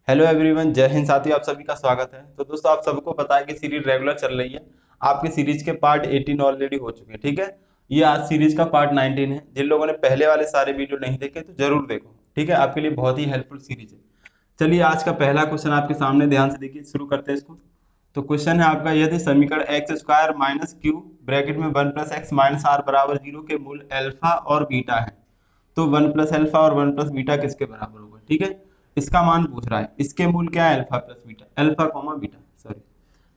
Hello everyone, जय हिंद साथियों। आप सभी का स्वागत है। तो दोस्तों, आप सबको पता है कि सीरीज रेगुलर चल रही है। आपके सीरीज के पार्ट 18 ऑलरेडी हो चुके हैं, ठीक है। ये आज सीरीज का पार्ट 19 है। जिन लोगों ने पहले वाले सारे वीडियो नहीं देखे तो जरूर देखो, ठीक है। आपके लिए बहुत ही हेल्पफुल सीरीज है। चलिए, आज का पहला क्वेश्चन आपके सामने, ध्यान से देखिए, शुरू करते हैं इसको। तो क्वेश्चन है आपका, यदि समीकरण X square minus Q bracket में one plus X minus R बराबर जीरो के मूल अल्फा और बीटा है, तो वन प्लस अल्फा और वन प्लस बीटा किसके बराबर होगा, ठीक है। इसका मान पूछ रहा है। इसके मूल क्या है? Alpha plus beta, alpha comma beta, sorry.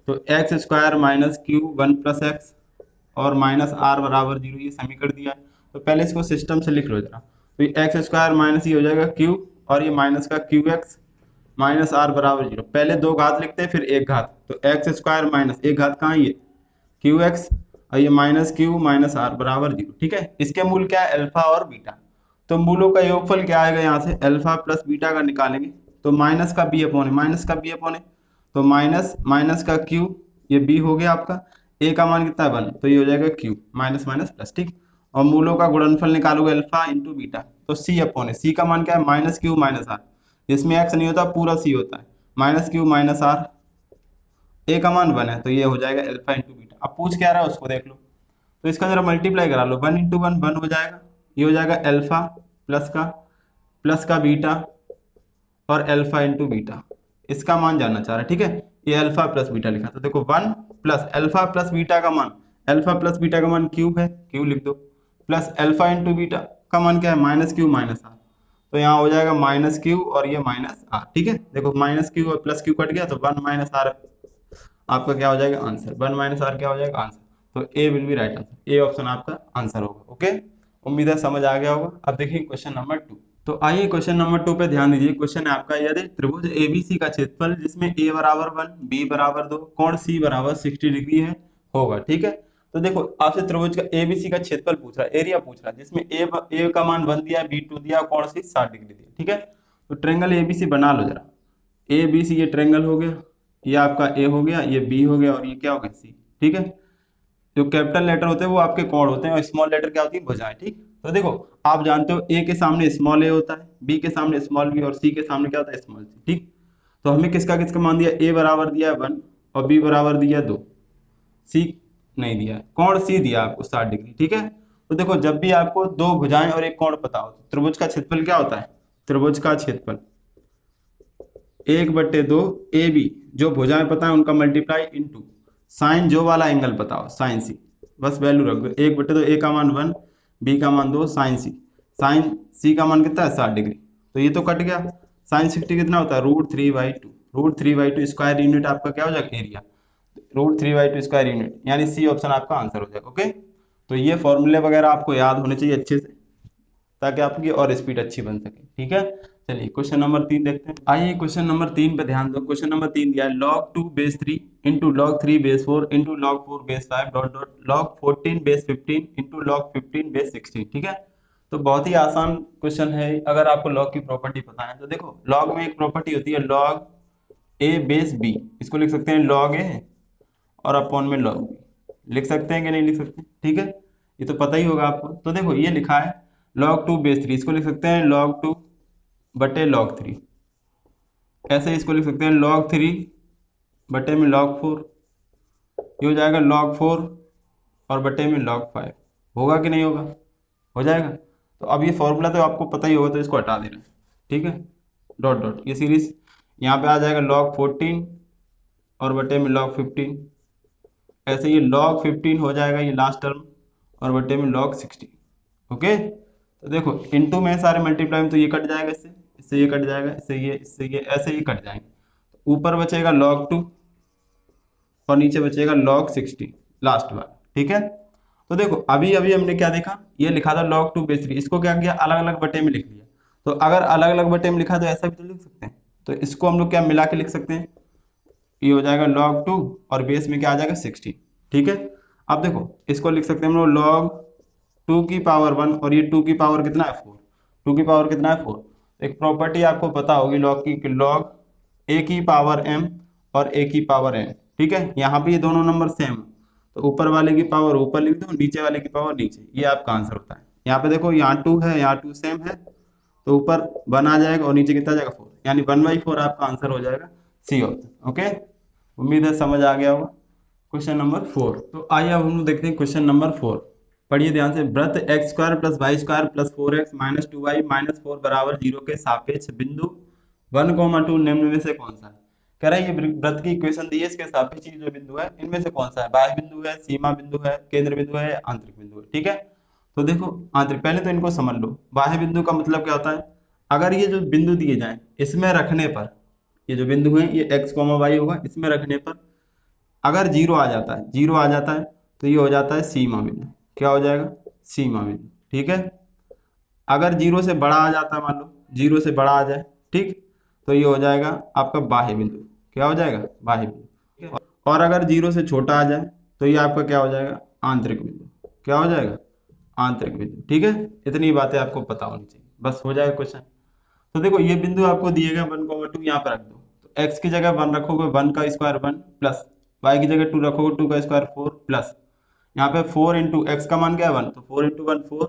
तो X square minus Q one plus X और माइनस आर बराबर जीरो, ये समीकरण दिया है। तो पहले इसको सिस्टम से लिख लो जरा। तो ये एक्स स्क्वायर माइनस ये हो जाएगा क्यू, और ये माइनस का क्यू एक्स माइनस आर बराबर जीरो। पहले दो घात लिखते हैं फिर एक घात। तो एक्स स्क्वायर माइनस एक घात कहाँ है? ये क्यू एक्स, और ये माइनस क्यू माइनस आर बराबर जीरो, ठीक है। इसके मूल क्या है? अल्फा और बीटा। तो मूलों का योगफल क्या आएगा? यहाँ से अल्फा प्लस बीटा का निकालेंगे तो माइनस का बी अपॉन है, माइनस का बी अपॉन है। तो माइनस माइनस का क्यू, ये बी हो गया आपका। ए का मान कितना है? वन, तो ये हो जाएगा क्यू माइनस माइनस प्लस, ठीक। और मूलों का गुणनफल निकालोगे अल्फा इंटू बीटा, तो सी अपॉन है। सी का मान क्या है? Minus Q minus R. इसमें एक्स नहीं होता, पूरा सी होता है। Minus Q minus R, A का मान वन है, तो ये हो जाएगा अल्फा इंटू बीटा। अब पूछ क्या रहा है उसको देख लो। तो इसका जरा मल्टीप्लाई करा लो, वन इंटू वन वन हो जाएगा। ये हो जाएगा अल्फा प्लस का बीटा और अल्फा इंटू बीटा। इसका मान जानना चाह रहा है, ठीक है। ये अल्फा प्लस बीटा लिखा, तो देखो one plus alpha plus beta का मान, अल्फा प्लस बीटा का मान क्यूब है, क्यू लिख दो। प्लस अल्फा इंटू बीटा का मान क्या है? Minus Q minus R. तो यहाँ हो जाएगा माइनस क्यू और ये माइनस आर, ठीक है। देखो माइनस क्यू और प्लस क्यू कट गया, तो वन माइनस आर आपका क्या हो जाएगा? आंसर। वन माइनस आर क्या हो जाएगा? आंसर। तो A will be right answer. A option आपका आंसर होगा। ओके, उम्मीद है समझ आ गया होगा। अब देखिए क्वेश्चन नंबर 2। तो आइए क्वेश्चन नंबर 2 पे ध्यान दीजिए। क्वेश्चन है आपका, यदि त्रिभुज एबीसी का क्षेत्रफल जिसमें ए बराबर वन बी बराबर दो कोण सी बराबर 60 डिग्री है होगा, ठीक है। तो देखो आपसे त्रिभुज का एबीसी का क्षेत्रफल पूछ रहा है, एरिया पूछ रहा है, जिसमें ए का मान वन दिया, बी टू दिया, कोण सी 60 डिग्री दिया, ठीक है। तो ट्रेंगल एबीसी बना लो जरा। ए बी सी ये ट्रेंगल हो गया, ये आपका ए हो गया, ये बी हो गया, और ये क्या हो गया? सी, ठीक है। जो कैपिटल लेटर होते हैं वो आपके कोण होते हैं, और स्मॉल लेटर क्या होती है? भुजाएं, ठीक। तो देखो आप जानते हो ए के सामने स्मॉल ए होता है, बी के सामने स्मॉल बी, और सी के सामने क्या होता है? स्मॉल सी, ठीक। तो हमें किसका किसका मान दिया? ए बराबर दिया है वन और बी बराबर दिया है दो, सी नहीं दिया है, कोण सी दिया आपको 60 डिग्री, ठीक है। तो देखो जब भी आपको दो भुजाएं और एक कोण पता हो तो त्रिभुज का क्षेत्रफल क्या होता है? त्रिभुज का क्षेत्रफल एक बट्टे दो ए बी, जो भुजाएं पता है उनका मल्टीप्लाई इंटू साइन जो वाला एंगल पता हो, साइन सी। बस वैल्यू रख दो, एक बट्टे दो, ए का मान वन, बी का मान दो, साइन सी। साइन सी का मान कितना है? 60 डिग्री। तो ये तो कट गया। साइन 60 कितना होता है? √3/2। √3/2 स्क्वायर यूनिट आपका क्या हो जाएगा? एरिया। √3/2 स्क्वायर यूनिट, यानी सी ऑप्शन आपका आंसर हो जाएगा। ओके, तो ये फॉर्मूले वगैरह आपको याद होने चाहिए अच्छे से, ताकि आपकी और स्पीड अच्छी बन सके, ठीक है। चलिए क्वेश्चन नंबर 3 देखते हैं। आइए क्वेश्चन नंबर 3 पे ध्यान दो। क्वेश्चन नंबर 3 दिया है, log 2 base 3 into log 3 base 4 into log 4 base 5 dot dot log 14 base 15 into log 15 base 16, ठीक है। तो बहुत ही आसान क्वेश्चन है। अगर आपको लॉग की प्रॉपर्टी पता है तो देखो, लॉग में एक प्रॉपर्टी होती है log a बेस b। इसको लिख सकते हैं log a और अपॉन में log b। लिख सकते हैं कि नहीं लिख सकते? ठीक है, ये तो पता ही होगा आपको। तो देखो ये लिखा है log 2 बेस 3, इसको लिख सकते हैं log 2 बटे log 3। ऐसे इसको लिख सकते हैं log 3 बटे में log 4। ये हो जाएगा log 4 और बटे में log 5। होगा कि नहीं होगा? हो जाएगा। तो अब ये फॉर्मूला तो आपको पता ही होगा, तो इसको हटा देना, ठीक है। डॉट डॉट ये सीरीज यहाँ पे आ जाएगा log 14 और बटे में log 15। ऐसे ये log 15 हो जाएगा ये लास्ट टर्म, और बटे में log 16। ओके, तो देखो इनटू में सारे मल्टीप्लाई में, तो ये कट जाएगा, इससे इससे ये कट जाएगा, इससे ये ऐसे ही कट जाएंगे। तो ऊपर बचेगा log 2 और नीचे बचेगा log 16 लास्ट बार, ठीक है। तो देखो अभी अभी हमने क्या देखा, ये लिखा था log 2 बेस 3, इसको क्या किया? अलग अलग बटे में लिख लिया। तो अगर अलग अलग बटे में लिखा तो ऐसा भी तो लिख सकते हैं। तो इसको हम लोग क्या मिला के लिख सकते हैं? ये हो जाएगा log 2 और बेस में क्या आ जाएगा? 16, ठीक है। अब देखो इसको लिख सकते हैं हम लोग log 2 की पावर 1, और ये 2 की पावर कितना है? 4। 2 की पावर कितना है? 4। एक प्रॉपर्टी आपको पता होगी log की, log a की पावर m और a की पावर n, ठीक है। यहाँ पे ये दोनों नंबर सेम, तो ऊपर वाले की पावर ऊपर लिख दो, नीचे वाले की पावर नीचे, ये आपका आंसर होता है। यहाँ पे देखो यहाँ 2 है, यहाँ 2 सेम है, तो ऊपर 1 आ जाएगा और नीचे कितना जाएगा 4, यानी 1/4 आपका आंसर हो जाएगा सी ऑप्शन। ओके, उम्मीद है समझ आ गया होगा। क्वेश्चन नंबर 4, तो आइए अब हम देखते हैं क्वेश्चन नंबर 4। पढ़िए ध्यान से। वृत्त x² + y² + 4x - 2y - 4 बराबर 0 के सापेक्ष बिंदु 1, 2 निम्न में से कौन सा है। कह रहा है ये वृत्त की इक्वेशन दी है, इसके सापेक्ष ये जो बिंदु है इनमें से कौन सा है, बाह्य बिंदु है, सीमा बिंदु है, केंद्र बिंदु है, आंतरिक बिंदु है। ठीक है, तो देखो आंतरिक, पहले तो इनको समझ लो। बाह्य बिंदु का मतलब क्या होता है, अगर ये जो बिंदु दिए जाए इसमें रखने पर, ये जो बिंदु है ये x, y होगा, इसमें रखने पर अगर जीरो आ जाता है, जीरो आ जाता है तो ये हो जाता है सीमा बिंदु। क्या हो जाएगा, सीमा बिंदु। ठीक है, अगर जीरो से बड़ा आ जाता है, मान लो जीरो से बड़ा आ जाए, ठीक, तो ये हो जाएगा आपका बाह्य बिंदु। क्या हो जाएगा, बाह्य बिंदु। ठीक है? और अगर जीरो से छोटा आ जाए तो ये आपका क्या हो जाएगा, आंतरिक बिंदु। क्या हो जाएगा, आंतरिक बिंदु। ठीक है, इतनी बातें आपको पता होनी चाहिए, बस हो जाएगा क्वेश्चन। तो देखो ये बिंदु आपको दिए गए 1, 2 यहाँ पर रख दो, तो x की जगह 1 रखोगे, 1 का स्क्वायर 1 प्लस y की जगह 2 रखोगे, 2 का स्क्वायर 4 प्लस यहाँ पे 4 इंटू एक्स का मान क्या है 1, तो 4 इंटू 1 4।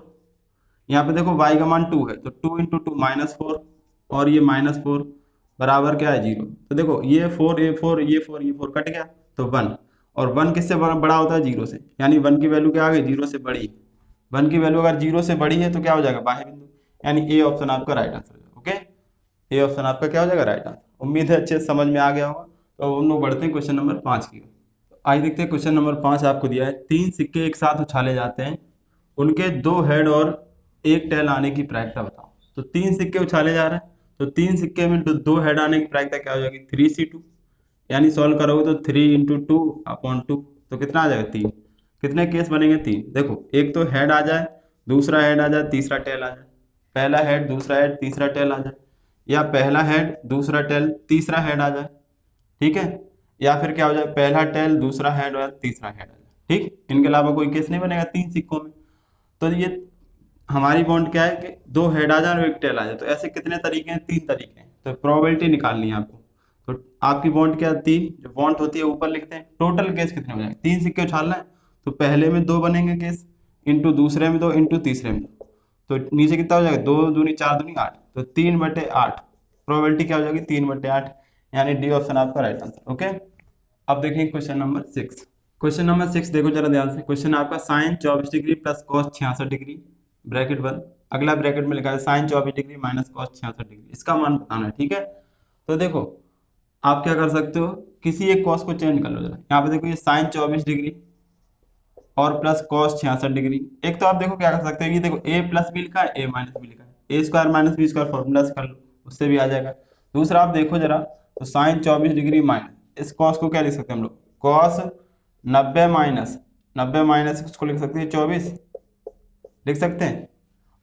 यहाँ पे देखो y का मान 2 है, तो 2 इंटू 2 -4 और ये -4 बराबर क्या है 0। तो देखो ये 4 ये 4 ये 4 ये 4 कट गया तो 1, और 1 किससे बड़ा होता है, 0 से, यानी 1 की वैल्यू क्या आ गई, 0 से बड़ी। 1 की वैल्यू अगर 0 से बड़ी है तो क्या हो जाएगा, बाह्य बिंदु, यानी ए ऑप्शन आपका राइट आंसर है। ओके, ये ऑप्शन आपका क्या हो जाएगा, राइट आंसर। उम्मीद है अच्छे से समझ में आ गया होगा। तो हम लोग बढ़ते हैं क्वेश्चन नंबर 5 की। आइए देखते हैं क्वेश्चन नंबर 5 आपको दिया है, 3 सिक्के एक साथ उछाले जाते हैं, उनके 2 हेड और 1 टेल आने की प्रायिकता बताओ। तो 3 सिक्के उछाले जा रहे हैं, तो 3 सिक्के में 2 हेड आने की प्रायिकता क्या हो जाएगी, 3c2, यानी सॉल्व करोगे तो 3 इंटू 2/2, तो कितना आ जाएगा 3। कितने केस बनेंगे, 3। देखो एक तो हेड आ जाए, दूसरा हेड आ जाए, तीसरा टेल आ जाए, पहला हेड दूसरा हेड तीसरा टेल आ जाए, या पहला हेड दूसरा टेल तीसरा हेड आ जाए। ठीक है, या फिर क्या हो जाए, पहला टेल दूसरा हेड और तीसरा हेड आ जाए। ठीक, इनके अलावा कोई केस नहीं बनेगा 3 सिक्कों में। तो ये हमारी बॉन्ड क्या है कि 2 हेड आ जाए और 1 टेल आ जाए। तो ऐसे कितने तरीके हैं, 3 तरीके हैं। तो प्रोबेबिलिटी निकालनी है आपको। तो आपकी बॉन्ड क्या, 3 जो बॉन्ड होती है ऊपर लिखते हैं। टोटल केस कितने हो जाएंगे, 3 सिक्के उछालना है तो पहले में 2 बनेंगे केस, इंटू दूसरे में 2, इंटू तीसरे में 2, तो नीचे कितना हो जाएगा, 2 दूनी 4 दूनी 8, तो 3/8। प्रोबेबिलिटी क्या हो जाएगी, 3/8, यानी डी ऑप्शन आपका राइट आंसर। ओके, अब देखें क्वेश्चन नंबर 6। क्वेश्चन नंबर 6 देखो जरा ध्यान से। क्वेश्चन आपका sine 24 degree plus cos 66 degree, bracket बंद, अगला ब्रैकेट में लिखा है sine 24 degree minus cos 66 degree, इसका मान बताना है। ठीक है, तो देखो आप क्या कर सकते हो, किसी एक कॉस को चेंज कर लो जरा। यहाँ पे देखो ये साइन 24 डिग्री और प्लस कॉस 66 डिग्री। एक तो आप देखो क्या कर सकते हो, ये देखो ए प्लस भी लिखा है, ए माइनस भी लिखा है, A square minus B square formula से कर लो, उससे भी आ जाएगा। दूसरा आप देखो जरा, तो साइन 24 डिग्री माइनस, इस कॉस को क्या लिख सकते हैं हम लोग, कॉस 90 माइनस उसको लिख सकते हैं 24, लिख सकते हैं।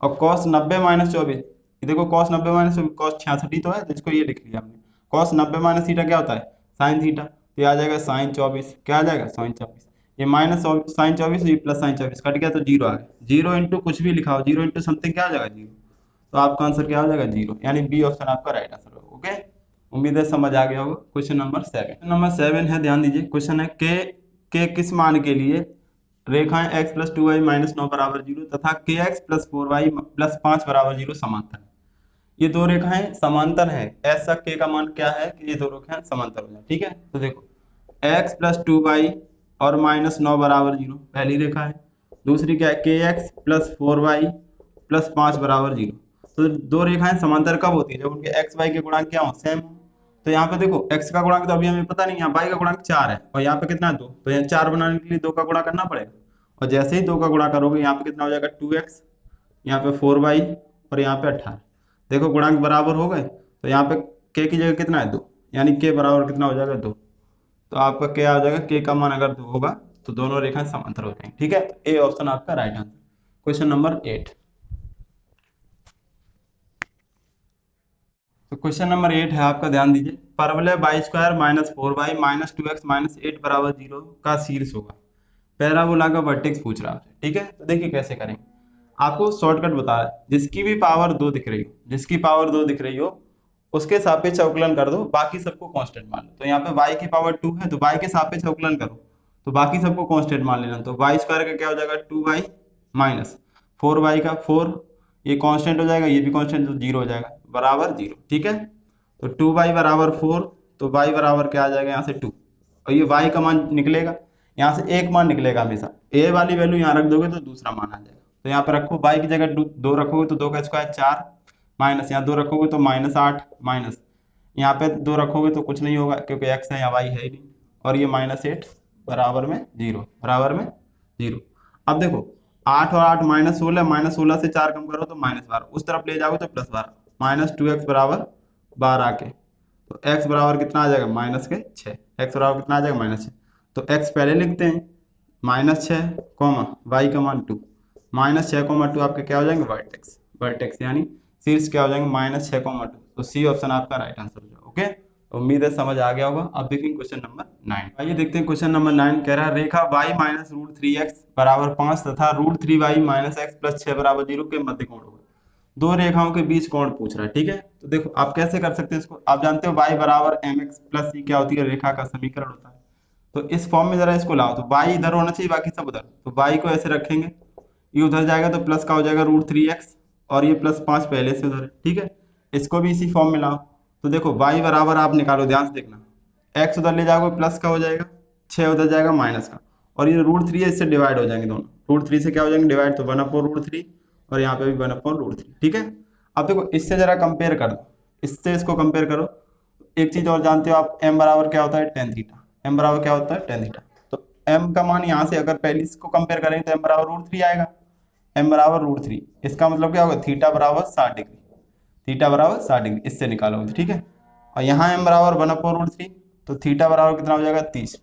और कॉस 90 - 24, ये देखो कॉस 90 - कॉस 66 ही तो है, जिसको ये लिख लिया हमने। कॉस 90 - थीटा क्या होता है, साइन थीटा, तो ये आ जाएगा साइन 24। क्या आ जाएगा, साइन 24। ये माइनस साइन 24, ये प्लस साइन 24 कट गया तो 0 आ गया। 0 इंटू कुछ भी लिखा हो, 0 इंटू समथिंग क्या आ जाएगा, 0। तो आपका आंसर क्या हो जाएगा, 0, यानी बी ऑप्शन आपका राइट आंसर होगा। ओके, उम्मीद है समझ आ गया होगा। क्वेश्चन नंबर 7, नंबर 7 है, ध्यान दीजिए। क्वेश्चन है के किस मान के लिए रेखाएं x + 2y - 9 बराबर 0 तथा kx + 4y + 5 बराबर 0 समांतर है। ये दो रेखाएं समांतर हैं, ऐसा के का मान क्या है कि ये दो रेखाएं समांतर हो जाए। ठीक है, तो देखो x + 2y और -9 बराबर 0 पहली रेखा है, दूसरी क्या है, kx + 4y + 5 बराबर 0। तो दो रेखाएं समांतर कब होती है, जब उनके x y के गुणांक क्या हो, सेम हो। तो यहाँ पे देखो x का गुणांक तो अभी हमें पता नहीं, यहाँ y का गुणांक 4 है और यहाँ पे कितना है 2, तो यहाँ 4 बनाने के लिए 2 का गुणा करना पड़ेगा। और जैसे ही 2 का गुणा करोगे यहाँ पे कितना हो जाएगा 2x, यहाँ पे 4y और यहाँ पे 18। देखो गुणांक बराबर हो गए, तो यहाँ पे k की जगह कितना है 2, यानी k बराबर कितना हो जाएगा 2। तो आपका क्या आ जाएगा, k का मान अगर 2 होगा तो दोनों रेखाएं समांतर हो जाएंगी। ठीक है, ए ऑप्शन आपका राइट आंसर। Question number 8। तो क्वेश्चन नंबर 8 है आपका, ध्यान दीजिए। परवलय y² - 4y - 2x - 8 बराबर 0 का शीर्ष होगा। पैराबोला का वर्टेक्स पूछ रहा है। ठीक है, तो देखिए कैसे करेंगे। आपको शॉर्टकट बता रहा है, जिसकी भी पावर 2 दिख रही हो, जिसकी पावर 2 दिख रही हो उसके सापेक्ष अवकलन कर दो, बाकी सबको कांस्टेंट मान लो। तो यहाँ पे y की पावर 2 है तो y के सापेक्ष अवकलन करो, तो बाकी सबको कांस्टेंट मान लेना। तो y² का क्या हो जाएगा 2y - 4y का 4, ये कांस्टेंट हो जाएगा, ये भी कांस्टेंट, तो 0 हो जाएगा, बराबर 0। ठीक है, तो 2y बराबर 4, तो y बराबर क्या आ जाएगा यहाँ से 2, और ये y का मान निकलेगा, यहाँ से एक मान निकलेगा हमेशा, a वाली वैल्यू यहाँ रख दोगे तो दूसरा मान आ जाएगा। तो यहाँ पे रखो, y की जगह 2 रखोगे तो 2 का स्क्वायर 4, माइनस यहाँ 2 रखोगे तो -8, माइनस यहाँ पे 2 रखोगे तो कुछ नहीं होगा क्योंकि x है या y है ही नहीं, और ये -8 बराबर में 0, बराबर में 0। अब देखो 8 और 8 -16, -16 से 4 कम करो तो -12, उस तरफ ले जाओगे तो +12, -2x बराबर 12 के, तो x बराबर कितना आ जाएगा -6, x बराबर कितना आ जाएगा -6, तो x पहले लिखते हैं -6 कॉमा y का मान 2, -6, 2 आपके क्या हो जाएंगे वर्टेक्स, वर्टेक्स यानी शीर्ष क्या हो जाएंगे -6, 2, तो सी ऑप्शन आपका राइट आंसर हो जाएगा। ओके, उम्मीद है समझ आ गया होगा। अब देखेंगे क्वेश्चन नंबर 9। आइए देखते हैं क्वेश्चन नंबर 9 कह रहा है रेखा y माइनस √3x बराबर 5 तथा √3y माइनस x प्लस 6 बराबर 0 के मध्य कोण होगा। दो रेखाओं के बीच कोण पूछ रहा है। ठीक है, तो देखो आप कैसे कर सकते हैं इसको, आप जानते हो y बराबर mx प्लस c क्या होती है, रेखा का समीकरण होता है। तो इस फॉर्म में जरा इसको लाओ, तो y इधर होना चाहिए, बाकी सब उधर, तो y को ऐसे रखेंगे, ये उधर जाएगा तो प्लस का हो जाएगा √3x, और ये +5 पहले से उधर है। ठीक है, इसको भी इसी फॉर्म में लाओ, तो देखो y बराबर आप निकालो, ध्यान से देखना, x उधर ले जाओगे प्लस का हो जाएगा, 6 उधर जाएगा माइनस का, और ये √3 है, इससे डिवाइड हो जाएंगे दोनों, √3 से क्या हो जाएंगे डिवाइड, तो 1/√3, और यहाँ पे भी 1/√3। ठीक है, अब देखो इससे जरा कंपेयर कर दो, इससे इसको कंपेयर करो। एक चीज और जानते हो आप, m बराबर क्या होता है tan थीटा, m बराबर क्या होता है tan थीटा, तो m का मान यहाँ से अगर पहले इसको कंपेयर करेंगे तो m बराबर √3 आएगा, m बराबर √3, इसका मतलब क्या होगा थीटा बराबर 60 डिग्री, थीटा बराबर 60 डिग्री, इससे निकालोगे। ठीक है, और यहाँ m बराबर 1/√3, तो थीटा बराबर कितना हो जाएगा 30।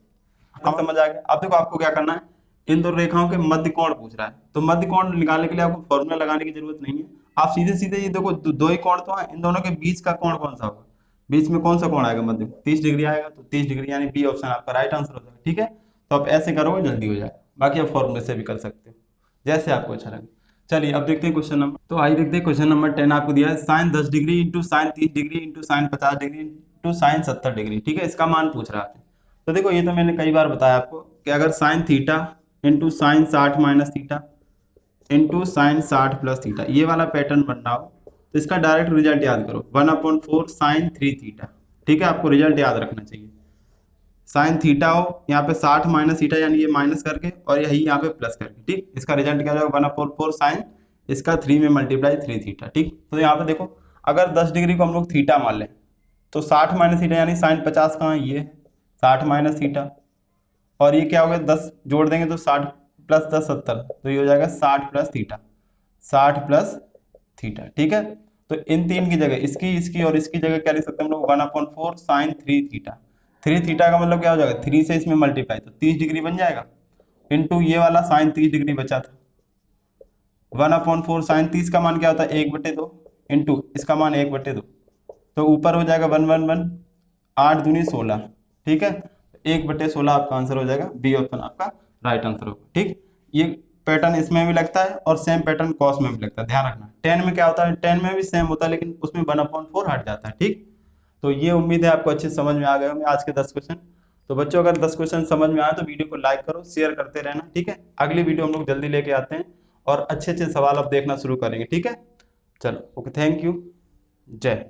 अब समझ आ गया। अब देखो आपको क्या करना है, इन दो रेखाओं के मध्य कोण पूछ रहा है, तो मध्य कोण निकालने के लिए आपको फॉर्मूला लगाने की जरूरत नहीं है, आप सीधे सीधे ये देखो दो ही कोण तो है, इन दोनों के बीच का कोण कौन सा होगा, बीच में कौन सा कोण आएगा मध्य, 30 डिग्री आएगा, तो 30 डिग्री यानी बी ऑप्शन आपका राइट आंसर हो जाएगा। ठीक है, तो आप ऐसे करोगे जल्दी हो जाएगा, बाकी आप फॉर्मूले से भी कर सकते हो, जैसे आपको अच्छा लगे। चलिए अब देखते हैं क्वेश्चन नंबर, तो आइए देखते हैं क्वेश्चन नंबर 10 आपको दिया है sine 10 degree into sine 30 degree into sine 50 degree into sine 70 degree. ठीक है, इसका मान पूछ रहा है। तो देखो ये तो मैंने कई बार बताया आपको कि अगर sine theta into sine 60 minus theta into sine 60 plus theta ये वाला पैटर्न बन रहा हो, तो इसका डायरेक्ट रिजल्ट याद करो 1/4 साइन 3 थीटा। ठीक है, आपको रिजल्ट याद रखना चाहिए, साइन थीटा हो यहाँ पे 60 माइनस थीटा यानी ये माइनस करके और यही यहाँ पे प्लस करके। ठीक, इसका रिजल्ट क्या हो जाएगा 1/4 साइन इसका 3 में मल्टीप्लाई 3 थीटा। ठीक, तो यहाँ पे देखो अगर 10 डिग्री को हम लोग थीटा मान लें तो 60 माइनस थीटा यानी साइन 50 कहाँ है, ये 60 माइनस थीटा, और ये क्या हो गया 10 जोड़ देंगे तो 60 प्लस 10 70, तो ये हो जाएगा 60 प्लस थीटा, 60 प्लस थीटा। ठीक है, तो इन तीन की जगह इसकी इसकी और इसकी जगह क्या लिख सकते हैं हम लोग 1/4 साइन 3 थीटा। 3 थीटा का मतलब क्या हो जाएगा 3 से इसमें मल्टीप्लाई, तो 30 डिग्री बन जाएगा, इंटू ये वाला साइन 30 डिग्री बचा था 1/4 साइन 30 का मान क्या होता है 1/2 इंटू इसका मान 1/2, तो ऊपर हो जाएगा 1 1 1 8 दूनी 16। ठीक है, 1/16 आपका आंसर हो जाएगा, बी ऑप्शन आपका राइट आंसर होगा। ठीक, ये पैटर्न इसमें भी लगता है और सेम पैटर्न कॉस में भी लगता है, ध्यान रखना। 10 में क्या होता है, 10 में भी सेम होता है लेकिन उसमें 1/4 हट जाता है। ठीक, तो ये उम्मीद है आपको अच्छे समझ में आ गए होंगे आज के 10 क्वेश्चन। तो बच्चों अगर 10 क्वेश्चन समझ में आए तो वीडियो को लाइक करो, शेयर करते रहना। ठीक है, अगली वीडियो हम लोग जल्दी लेके आते हैं और अच्छे अच्छे सवाल अब देखना शुरू करेंगे। ठीक है, चलो ओके, थैंक यू, जय।